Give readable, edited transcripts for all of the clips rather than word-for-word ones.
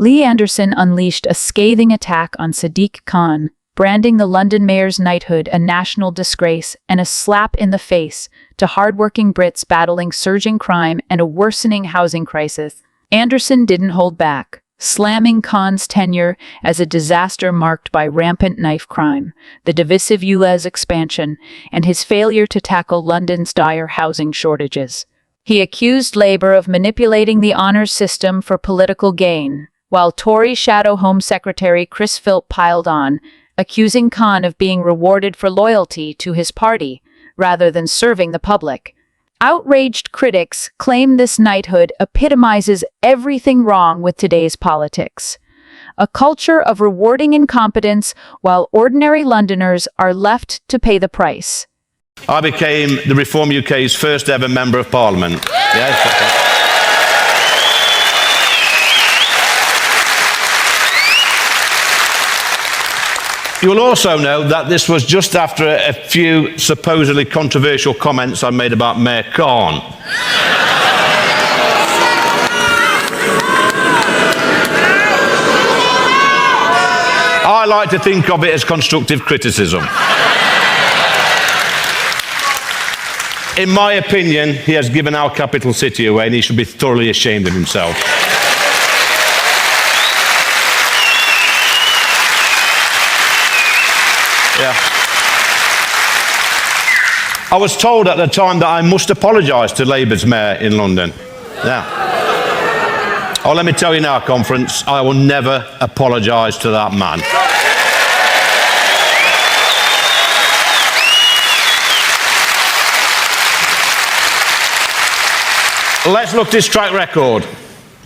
Lee Anderson unleashed a scathing attack on Sadiq Khan, branding the London mayor's knighthood a national disgrace and a slap in the face to hardworking Brits battling surging crime and a worsening housing crisis. Anderson didn't hold back, slamming Khan's tenure as a disaster marked by rampant knife crime, the divisive ULEZ expansion, and his failure to tackle London's dire housing shortages. He accused Labour of manipulating the honours system for political gain, while Tory Shadow Home Secretary Chris Philp piled on, accusing Khan of being rewarded for loyalty to his party rather than serving the public. Outraged critics claim this knighthood epitomizes everything wrong with today's politics. A culture of rewarding incompetence while ordinary Londoners are left to pay the price. I became the Reform UK's first ever Member of Parliament. Yes. You will also know that this was just after a few supposedly controversial comments I made about Mayor Khan. I like to think of it as constructive criticism. In my opinion, he has given our capital city away and he should be thoroughly ashamed of himself. Yeah. I was told at the time that I must apologise to Labour's mayor in London. Yeah. Oh, let me tell you now, conference, I will never apologise to that man. Let's look at his track record.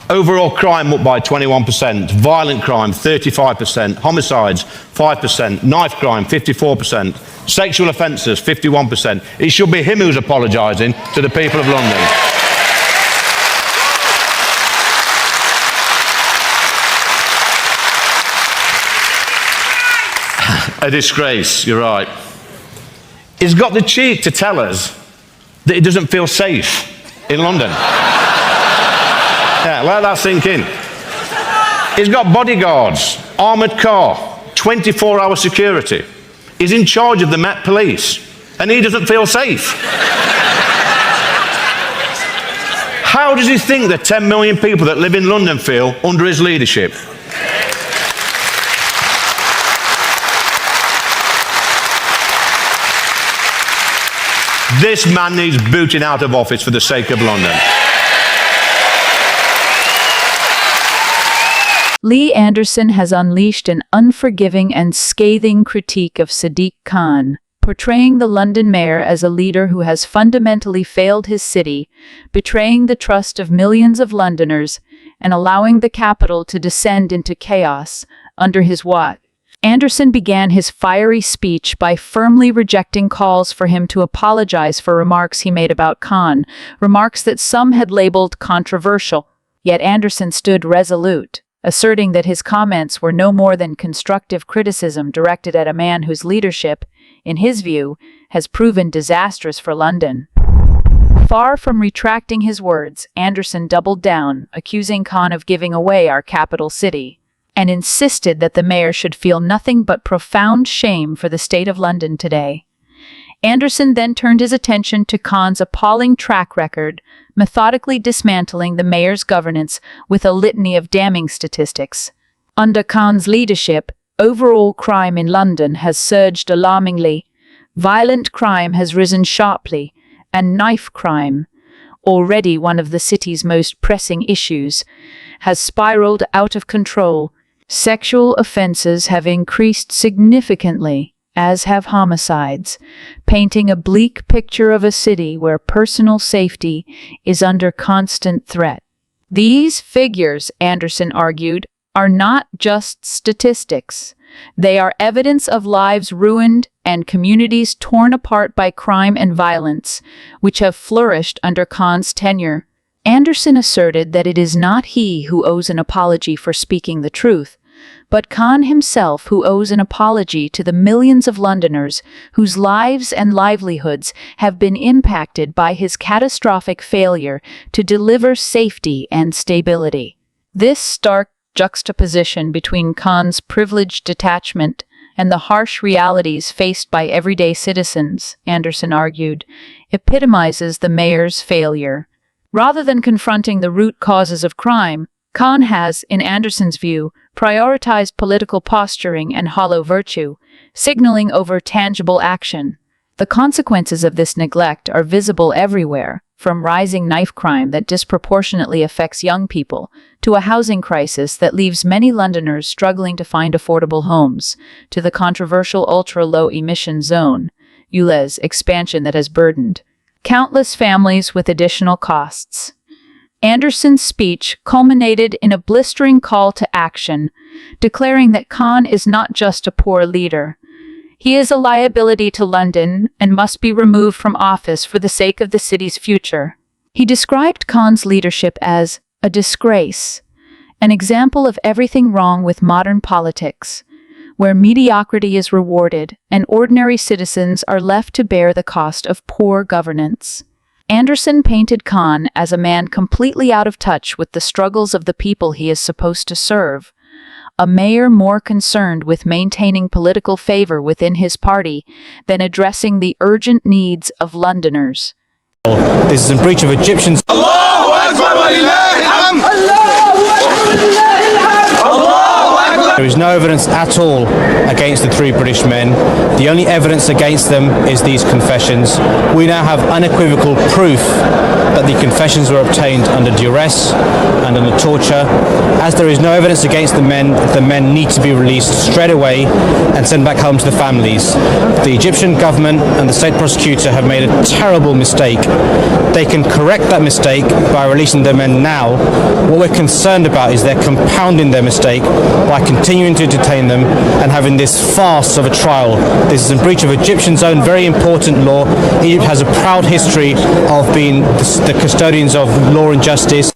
Overall crime up by 21%, violent crime 35%, homicides 5%, knife crime 54%, sexual offences 51%. It should be him who's apologising to the people of London. A disgrace, you're right. He's got the cheek to tell us that he doesn't feel safe in London. Yeah, let that sink in. He's got bodyguards, armoured car, 24-hour security. He's in charge of the Met Police, and he doesn't feel safe. How does he think the 10 million people that live in London feel under his leadership? This man needs booting out of office for the sake of London. Lee Anderson has unleashed an unforgiving and scathing critique of Sadiq Khan, portraying the London mayor as a leader who has fundamentally failed his city, betraying the trust of millions of Londoners, and allowing the capital to descend into chaos under his watch. Anderson began his fiery speech by firmly rejecting calls for him to apologize for remarks he made about Khan, remarks that some had labeled controversial. Yet Anderson stood resolute, asserting that his comments were no more than constructive criticism directed at a man whose leadership, in his view, has proven disastrous for London. Far from retracting his words, Anderson doubled down, accusing Khan of giving away our capital city, and insisted that the mayor should feel nothing but profound shame for the state of London today. Anderson then turned his attention to Khan's appalling track record, methodically dismantling the mayor's governance with a litany of damning statistics. Under Khan's leadership, overall crime in London has surged alarmingly. Violent crime has risen sharply, and knife crime, already one of the city's most pressing issues, has spiraled out of control. Sexual offenses have increased significantly, as have homicides, painting a bleak picture of a city where personal safety is under constant threat. These figures, Anderson argued, are not just statistics. They are evidence of lives ruined and communities torn apart by crime and violence, which have flourished under Khan's tenure. Anderson asserted that it is not he who owes an apology for speaking the truth, but Khan himself who owes an apology to the millions of Londoners whose lives and livelihoods have been impacted by his catastrophic failure to deliver safety and stability. This stark juxtaposition between Khan's privileged detachment and the harsh realities faced by everyday citizens, Anderson argued, epitomizes the mayor's failure. Rather than confronting the root causes of crime, Khan has, in Anderson's view, prioritized political posturing and hollow virtue, signaling over tangible action. The consequences of this neglect are visible everywhere, from rising knife crime that disproportionately affects young people, to a housing crisis that leaves many Londoners struggling to find affordable homes, to the controversial ultra-low emission zone, ULEZ expansion that has burdened countless families with additional costs. Anderson's speech culminated in a blistering call to action, declaring that Khan is not just a poor leader. He is a liability to London and must be removed from office for the sake of the city's future. He described Khan's leadership as a disgrace, an example of everything wrong with modern politics, where mediocrity is rewarded and ordinary citizens are left to bear the cost of poor governance. Anderson painted Khan as a man completely out of touch with the struggles of the people he is supposed to serve, a mayor more concerned with maintaining political favor within his party than addressing the urgent needs of Londoners. This is in breach of Egyptians. There is no evidence at all against the three British men. The only evidence against them is these confessions. We now have unequivocal proof that the confessions were obtained under duress and under torture. As there is no evidence against the men need to be released straight away and sent back home to the families. The Egyptian government and the state prosecutor have made a terrible mistake. They can correct that mistake by releasing the men now. What we're concerned about is they're compounding their mistake by continuing to detain them and having this farce of a trial. This is in breach of Egyptian's own very important law. Egypt has a proud history of being the custodians of law and justice.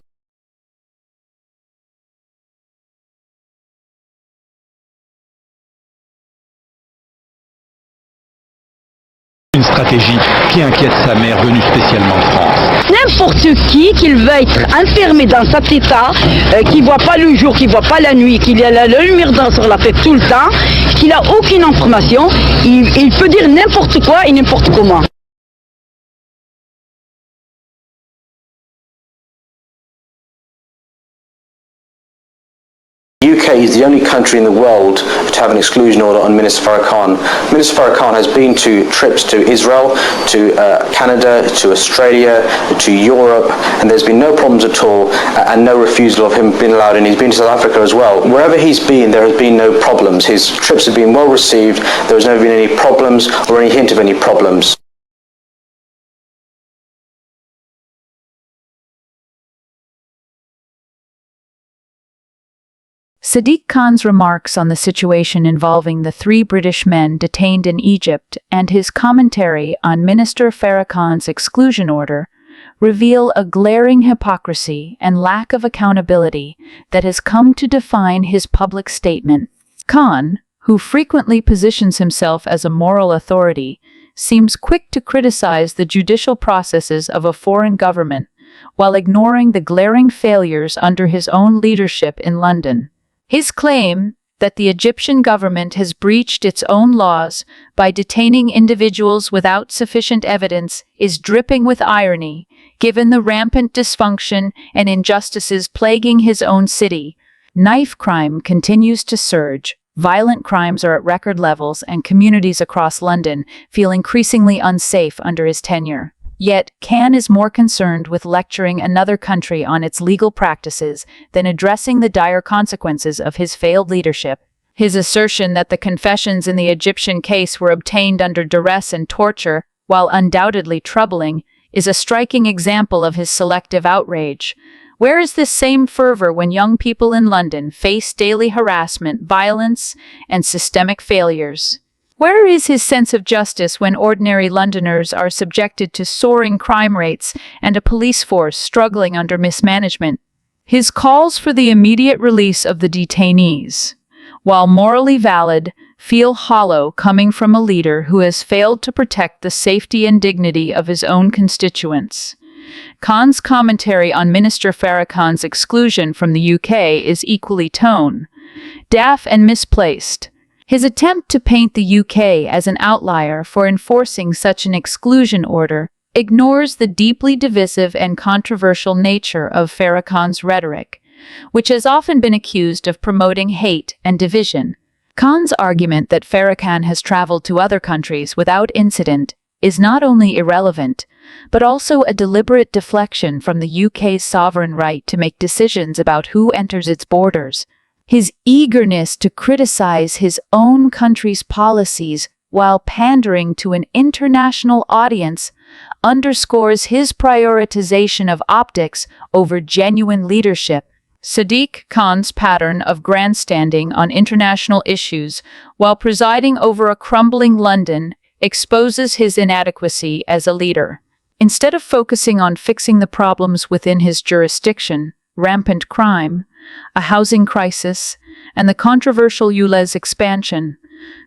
Une stratégie qui inquiète sa mère venue spécialement de France. N'importe qui, qu'il veuille être enfermé dans cet état, qui ne voit pas le jour, qui ne voit pas la nuit, qu'il a la lumière sur la tête tout le temps, qu'il n'a aucune information, il peut dire n'importe quoi et n'importe comment. The UK is the only country in the world to have an exclusion order on Minister Farrakhan. Minister Farrakhan has been to trips to Israel, to Canada, to Australia, to Europe, and there's been no problems at all and no refusal of him being allowed in. He's been to South Africa as well. Wherever he's been, there has been no problems. His trips have been well received. There has never been any problems or any hint of any problems. Sadiq Khan's remarks on the situation involving the three British men detained in Egypt and his commentary on Minister Farrakhan's exclusion order reveal a glaring hypocrisy and lack of accountability that has come to define his public statement. Khan, who frequently positions himself as a moral authority, seems quick to criticize the judicial processes of a foreign government while ignoring the glaring failures under his own leadership in London. His claim that the Egyptian government has breached its own laws by detaining individuals without sufficient evidence is dripping with irony, given the rampant dysfunction and injustices plaguing his own city. Knife crime continues to surge, violent crimes are at record levels, and communities across London feel increasingly unsafe under his tenure. Yet, Khan is more concerned with lecturing another country on its legal practices than addressing the dire consequences of his failed leadership. His assertion that the confessions in the Egyptian case were obtained under duress and torture, while undoubtedly troubling, is a striking example of his selective outrage. Where is this same fervor when young people in London face daily harassment, violence, and systemic failures? Where is his sense of justice when ordinary Londoners are subjected to soaring crime rates and a police force struggling under mismanagement? His calls for the immediate release of the detainees, while morally valid, feel hollow coming from a leader who has failed to protect the safety and dignity of his own constituents. Khan's commentary on Minister Farrakhan's exclusion from the UK is equally tone-deaf and misplaced. His attempt to paint the UK as an outlier for enforcing such an exclusion order ignores the deeply divisive and controversial nature of Farrakhan's rhetoric, which has often been accused of promoting hate and division. Khan's argument that Farrakhan has traveled to other countries without incident is not only irrelevant, but also a deliberate deflection from the UK's sovereign right to make decisions about who enters its borders. His eagerness to criticize his own country's policies while pandering to an international audience underscores his prioritization of optics over genuine leadership. Sadiq Khan's pattern of grandstanding on international issues while presiding over a crumbling London exposes his inadequacy as a leader. Instead of focusing on fixing the problems within his jurisdiction, rampant crime, a housing crisis, and the controversial ULEZ expansion,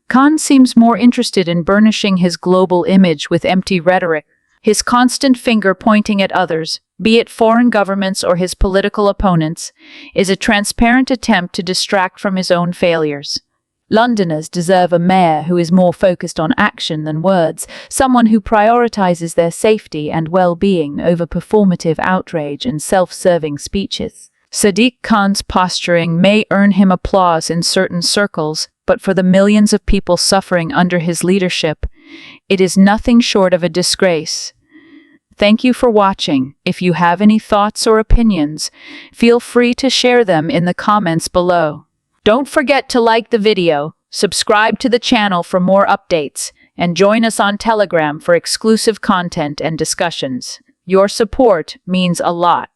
Khan seems more interested in burnishing his global image with empty rhetoric. His constant finger pointing at others, be it foreign governments or his political opponents, is a transparent attempt to distract from his own failures. Londoners deserve a mayor who is more focused on action than words, someone who prioritizes their safety and well-being over performative outrage and self-serving speeches. Sadiq Khan's posturing may earn him applause in certain circles, but for the millions of people suffering under his leadership, it is nothing short of a disgrace. Thank you for watching. If you have any thoughts or opinions, feel free to share them in the comments below. Don't forget to like the video, subscribe to the channel for more updates, and join us on Telegram for exclusive content and discussions. Your support means a lot.